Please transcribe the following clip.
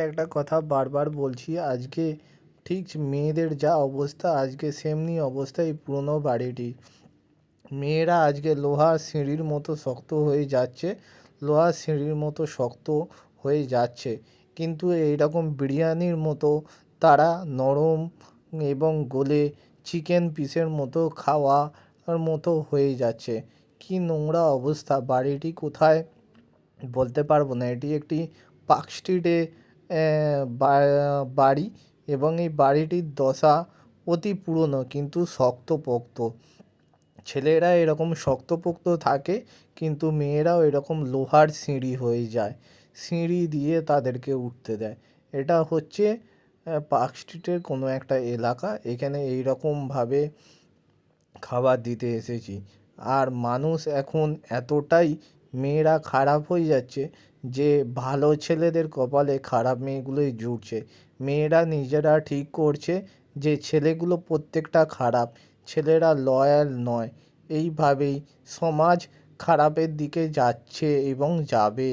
একটা কথা বারবার বলছি, আজকে ঠিক মেয়েদের যা অবস্থা আজকে সেমনি অবস্থা এই পুরনো বাড়িটি। মেয়েরা আজকে লোহার সিঁড়ির মতো শক্ত হয়ে যাচ্ছে, লোহার সিঁড়ির মতো শক্ত হয়ে যাচ্ছে, কিন্তু এইরকম বিরিয়ানির মতো তারা নরম এবং গলে চিকেন পিসের মতো খাওয়ার মতো হয়ে যাচ্ছে। কি নোংরা অবস্থা! বাড়িটি কোথায় বলতে পারবো না। এটি একটি পার্ক স্ট্রিটে বাড়ি, এবং এই বাড়িটির দশা অতি পুরনো কিন্তু শক্তপোক্ত। ছেলেরা এরকম শক্তপোক্ত থাকে, কিন্তু মেয়েরাও এরকম লোহার সিঁড়ি হয়ে যায়, সিঁড়ি দিয়ে তাদেরকে উঠতে দেয়। এটা হচ্ছে পার্ক স্ট্রিটের কোনো একটা এলাকা। এখানে এইরকমভাবে খাবার দিতে এসেছি। আর মানুষ এখন এতটাই মেয়েরা খারাপ হয়ে যাচ্ছে যে ভালো ছেলেদের কপালে খারাপ মেয়েগুলোই জুটছে। মেয়েরা নিজেরা ঠিক করছে যে ছেলেগুলো প্রত্যেকটা খারাপ, ছেলেরা লয়াল নয়। এইভাবেই সমাজ খারাপের দিকে যাচ্ছে এবং যাবে।